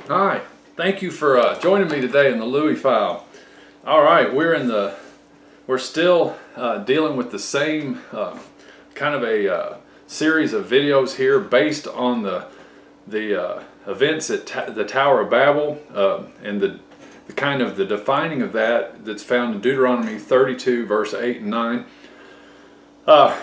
Hi, thank you for joining me today in the Louie file. All right, we're still dealing with the same kind of a series of videos here based on the events at the Tower of Babel and the kind of the defining of that's found in Deuteronomy 32 verse 8 and 9.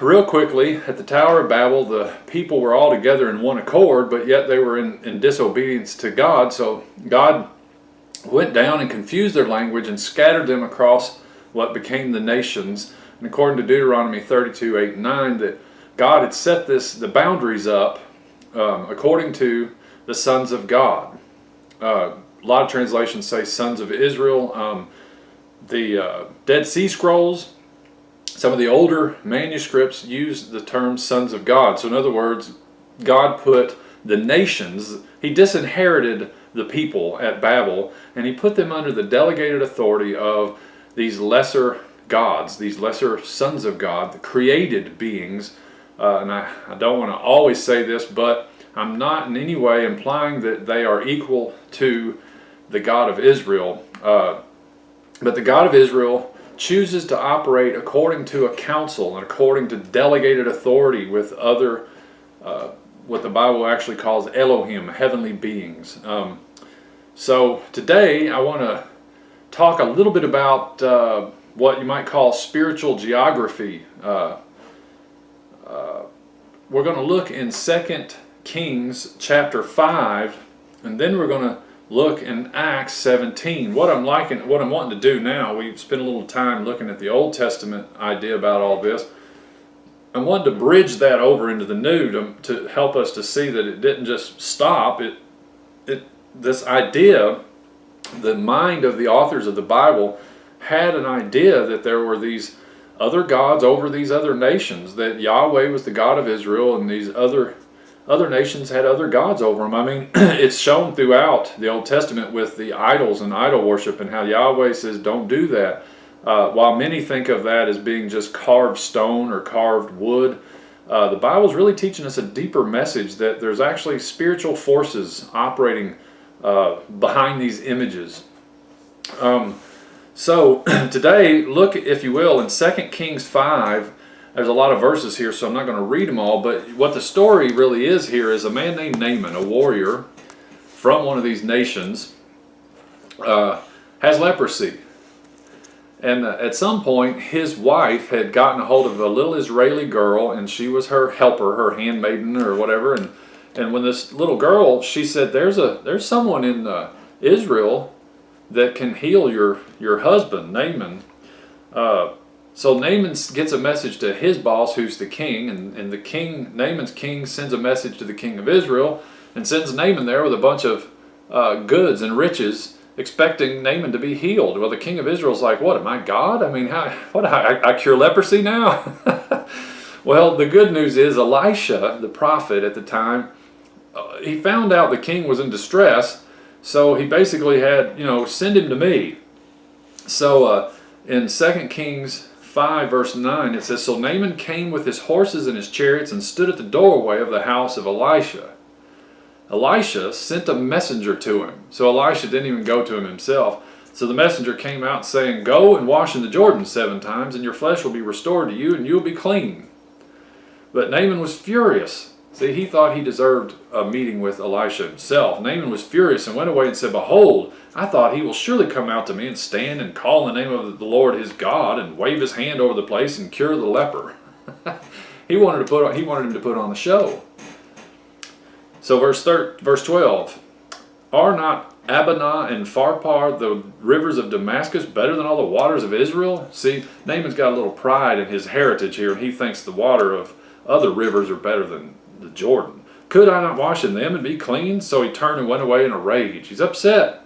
Real quickly, at the Tower of Babel, the people were all together in one accord, but yet they were in disobedience to God. So God went down and confused their language and scattered them across what became the nations. And according to Deuteronomy 32, 8 and 9, that God had set the boundaries up according to the sons of God. A lot of translations say sons of Israel. The Dead Sea Scrolls, some of the older manuscripts use the term sons of God. So in other words, God put the nations, He disinherited the people at Babel, and He put them under the delegated authority of these lesser gods, these lesser sons of God, the created beings. And I don't want to always say this, but I'm not in any way implying that they are equal to the God of Israel. But the God of Israel chooses to operate according to a council and according to delegated authority with other, what the Bible actually calls Elohim, heavenly beings. So today I want to talk a little bit about what you might call spiritual geography. We're going to look in 2 Kings chapter 5, and then we're going to look in Acts 17. What I'm wanting to do now, we've spent a little time looking at the Old Testament idea about all this. I wanted to bridge that over into the New to help us to see that it didn't just stop. This idea, the mind of the authors of the Bible had an idea that there were these other gods over these other nations, that Yahweh was the God of Israel and these other nations had other gods over them. I mean, it's shown throughout the Old Testament with the idols and idol worship and how Yahweh says don't do that. While many think of that as being just carved stone or carved wood, the Bible's really teaching us a deeper message that there's actually spiritual forces operating behind these images. So today, look, if you will, in 2 Kings 5, there's a lot of verses here, so I'm not going to read them all, but what the story really is here is a man named Naaman, a warrior from one of these nations, has leprosy. And at some point, his wife had gotten a hold of a little Israeli girl, and she was her helper, her handmaiden or whatever, and when this little girl, she said, there's someone in Israel that can heal your husband, Naaman. So Naaman gets a message to his boss, who's the king, and the king, Naaman's king, sends a message to the king of Israel and sends Naaman there with a bunch of goods and riches, expecting Naaman to be healed. Well, the king of Israel's like, what, am I God? I mean, I cure leprosy now? Well, the good news is Elisha, the prophet at the time, he found out the king was in distress, so he basically had, send him to me. So in 2 Kings 5 verse 9 it says, so Naaman came with his horses and his chariots and stood at the doorway of the house of Elisha. Elisha sent a messenger to him. So Elisha didn't even go to him himself. So the messenger came out saying, go and wash in the Jordan 7 times and your flesh will be restored to you and you'll be clean. But Naaman was furious. See, he thought he deserved a meeting with Elisha himself. Naaman was furious and went away and said, behold, I thought he will surely come out to me and stand and call in the name of the Lord his God and wave his hand over the place and cure the leper. He wanted him to put on the show. So verse 12, are not Abana and Pharpar, the rivers of Damascus, better than all the waters of Israel? See, Naaman's got a little pride in his heritage here, and he thinks the water of other rivers are better than the Jordan. Could I not wash in them and be clean? So he turned and went away in a rage. He's upset.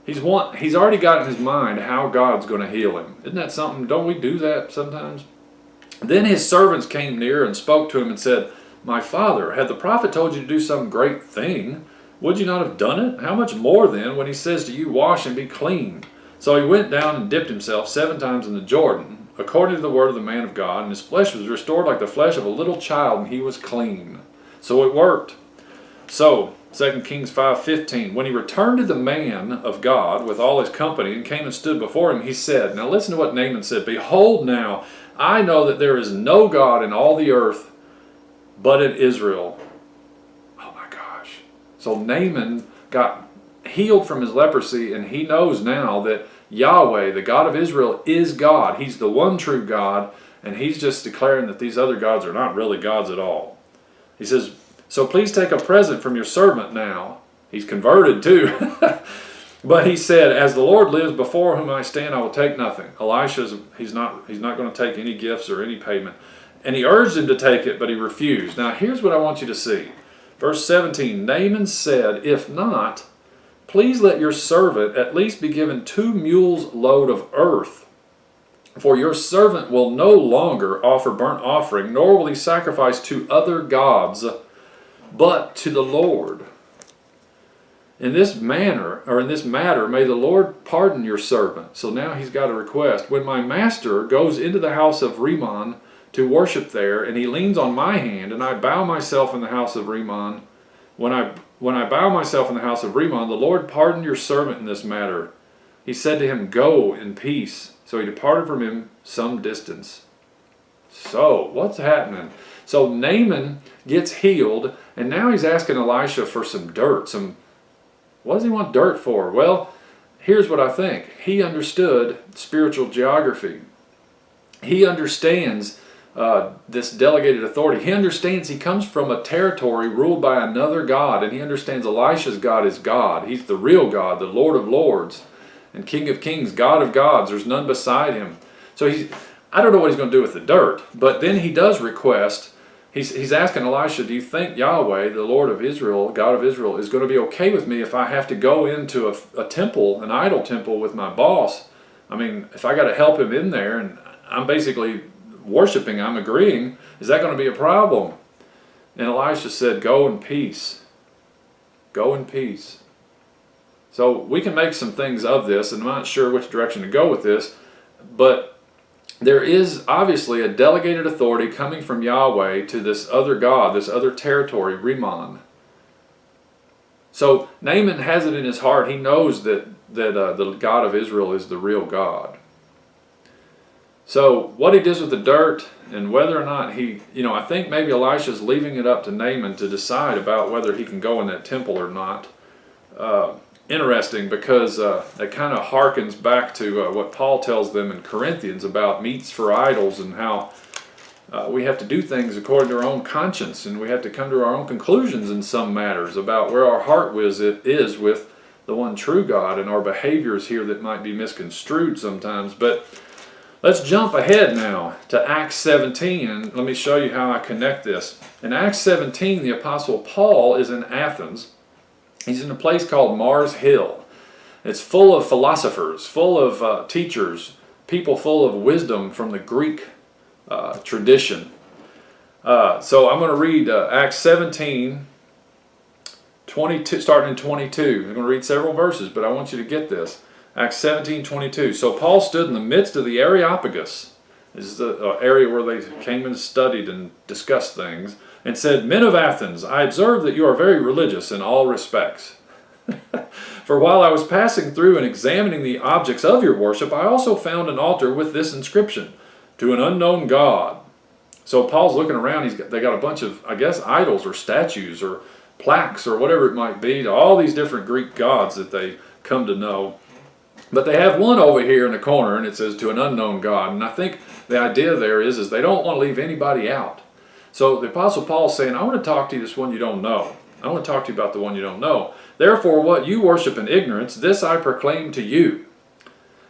He's already got in his mind how God's going to heal him. Isn't that something? Don't we do that sometimes? Then his servants came near and spoke to him and said, my father, had the prophet told you to do some great thing, would you not have done it? How much more then when he says to you, wash and be clean? So he went down and dipped himself 7 times in the Jordan, according to the word of the man of God, and his flesh was restored like the flesh of a little child, and he was clean. So it worked. So 2 Kings 5:15. When he returned to the man of God with all his company and came and stood before him, he said, now listen to what Naaman said, behold now, I know that there is no God in all the earth but in Israel. Oh my gosh. So Naaman got healed from his leprosy, and he knows now that Yahweh, the God of Israel, is God. He's the one true God, and he's just declaring that these other gods are not really gods at all. He says, so please take a present from your servant now. He's converted too. But he said, as the Lord lives before whom I stand, I will take nothing. Elisha, he's not going to take any gifts or any payment. And he urged him to take it, but he refused. Now here's what I want you to see. Verse 17, Naaman said, if not, please let your servant at least be given 2 mules load of earth. For your servant will no longer offer burnt offering, nor will he sacrifice to other gods, but to the Lord. In this manner, or in this matter, may the Lord pardon your servant. So now he's got a request. When my master goes into the house of Rimmon to worship there, and he leans on my hand, and I bow myself in the house of Rimmon, when I bow myself in the house of Rimmon, the Lord pardon your servant in this matter. He said to him, go in peace. So he departed from him some distance. So, what's happening? So Naaman gets healed, and now he's asking Elisha for some dirt. What does he want dirt for? Well, here's what I think. He understood spiritual geography. He understands this delegated authority. He understands he comes from a territory ruled by another God, and he understands Elisha's God is God. He's the real God, the Lord of Lords, and King of Kings, God of gods. There's none beside him. So I don't know what he's going to do with the dirt, but then he does request. He's asking Elisha, do you think Yahweh, the Lord of Israel, God of Israel, is going to be okay with me if I have to go into a temple, an idol temple with my boss? I mean, if I got to help him in there and I'm basically worshiping, I'm agreeing, is that going to be a problem? And Elisha said, go in peace. Go in peace. So we can make some things of this, and I'm not sure which direction to go with this, but there is obviously a delegated authority coming from Yahweh to this other God, this other territory, Rimmon. So Naaman has it in his heart. He knows that the God of Israel is the real God. So what he does with the dirt and whether or not I think maybe Elisha's leaving it up to Naaman to decide about whether he can go in that temple or not. Interesting, because it kind of harkens back to what Paul tells them in Corinthians about meats for idols, and how we have to do things according to our own conscience, and we have to come to our own conclusions in some matters about where our heart is with the one true God, and our behaviors here that might be misconstrued sometimes. But let's jump ahead now to Acts 17, and let me show you how I connect this. In Acts 17, the Apostle Paul is in Athens. He's in a place called Mars Hill. It's full of philosophers, full of teachers, people full of wisdom from the Greek tradition. So I'm going to read Acts 17, 22, starting in 22. I'm going to read several verses, but I want you to get this. Acts 17, 22. So Paul stood in the midst of the Areopagus. This is the area where they came and studied and discussed things, and said, men of Athens, I observe that you are very religious in all respects. For while I was passing through and examining the objects of your worship, I also found an altar with this inscription, to an unknown God. So Paul's looking around, they got a bunch of, I guess, idols or statues or plaques or whatever it might be, to all these different Greek gods that they come to know. But they have one over here in the corner, and it says, to an unknown God. And I think the idea there is they don't want to leave anybody out. So the Apostle Paul is saying, I want to talk to you this one you don't know. I want to talk to you about the one you don't know. Therefore, what you worship in ignorance, this I proclaim to you.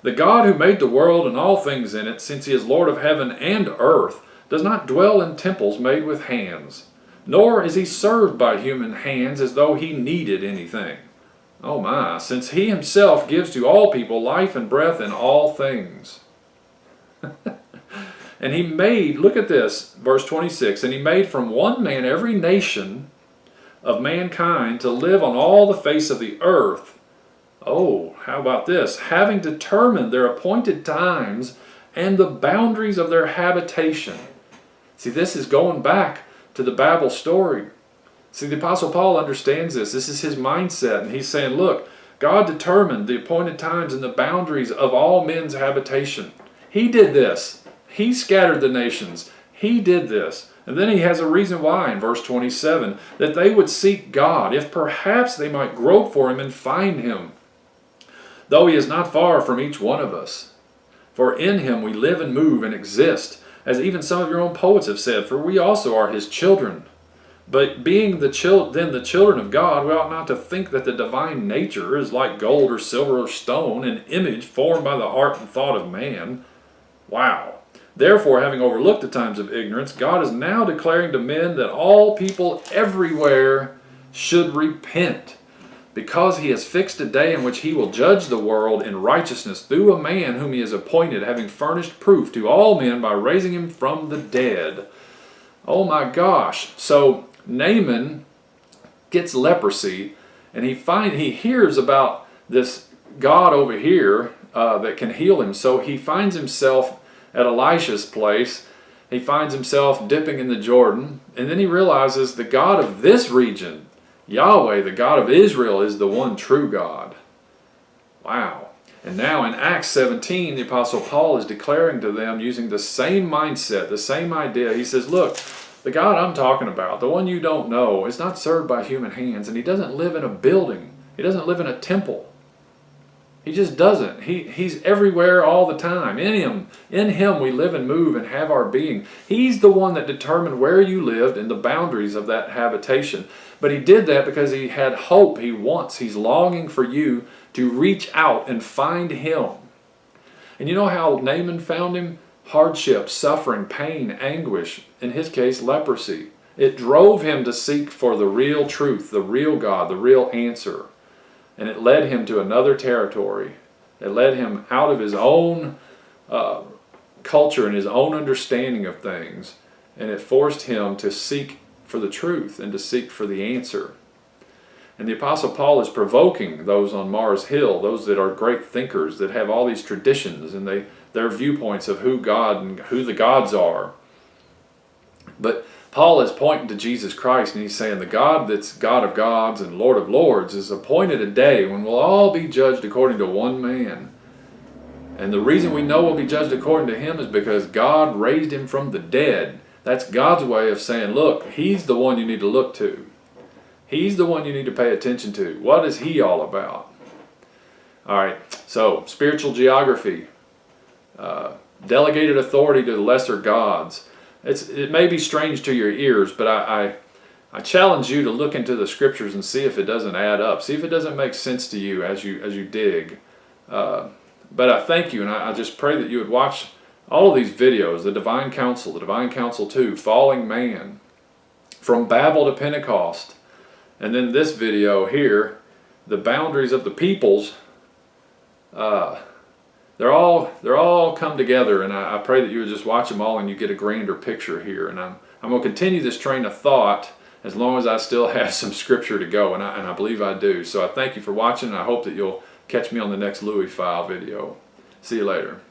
The God who made the world and all things in it, since he is Lord of heaven and earth, does not dwell in temples made with hands, nor is he served by human hands as though he needed anything. Oh my, since he himself gives to all people life and breath in all things. And he made, look at this, verse 26, and he made from one man every nation of mankind to live on all the face of the earth. Oh, how about this? Having determined their appointed times and the boundaries of their habitation. See, this is going back to the Babel story. See, the Apostle Paul understands this. This is his mindset. And he's saying, look, God determined the appointed times and the boundaries of all men's habitation. He did this. He scattered the nations. He did this. And then he has a reason why in verse 27, that they would seek God, if perhaps they might grope for him and find him, though he is not far from each one of us. For in him we live and move and exist, as even some of your own poets have said, for we also are his children. But being the children of God, we ought not to think that the divine nature is like gold or silver or stone, an image formed by the heart and thought of man. Wow. Therefore, having overlooked the times of ignorance, God is now declaring to men that all people everywhere should repent, because he has fixed a day in which he will judge the world in righteousness through a man whom he has appointed, having furnished proof to all men by raising him from the dead. Oh my gosh. So Naaman gets leprosy, and he hears about this God over here that can heal him. So he finds himself at Elisha's place. He finds himself dipping in the Jordan, and then he realizes the God of this region, Yahweh, the God of Israel, is the one true God. Wow. And now in Acts 17, the Apostle Paul is declaring to them using the same mindset, the same idea. He says, look, the God I'm talking about, the one you don't know, is not served by human hands, and he doesn't live in a building. He doesn't live in a temple. He just doesn't. He's everywhere all the time. In him we live and move and have our being. He's the one that determined where you lived and the boundaries of that habitation. But he did that because he had hope. He's longing for you to reach out and find him. And you know how Naaman found him? Hardship, suffering, pain, anguish, in his case, leprosy. It drove him to seek for the real truth, the real God, the real answer. And it led him to another territory. It led him out of his own culture and his own understanding of things. And it forced him to seek for the truth and to seek for the answer. And the Apostle Paul is provoking those on Mars Hill, those that are great thinkers, that have all these traditions and their viewpoints of who God and who the gods are. But Paul is pointing to Jesus Christ, and he's saying the God that's God of gods and Lord of lords is appointed a day when we'll all be judged according to one man. And the reason we know we'll be judged according to him is because God raised him from the dead. That's God's way of saying, look, he's the one you need to look to. He's the one you need to pay attention to. What is he all about? All right, so spiritual geography, delegated authority to the lesser gods. It may be strange to your ears, but I challenge you to look into the scriptures and see if it doesn't add up. See if it doesn't make sense to you as you dig. But I thank you, and I just pray that you would watch all of these videos, the Divine Council 2, Falling Man, from Babel to Pentecost, and then this video here, the boundaries of the peoples. They're all come together, and I pray that you would just watch them all and you get a grander picture here. And I'm going to continue this train of thought as long as I still have some scripture to go, and I believe I do. So I thank you for watching, and I hope that you'll catch me on the next Louie File video. See you later.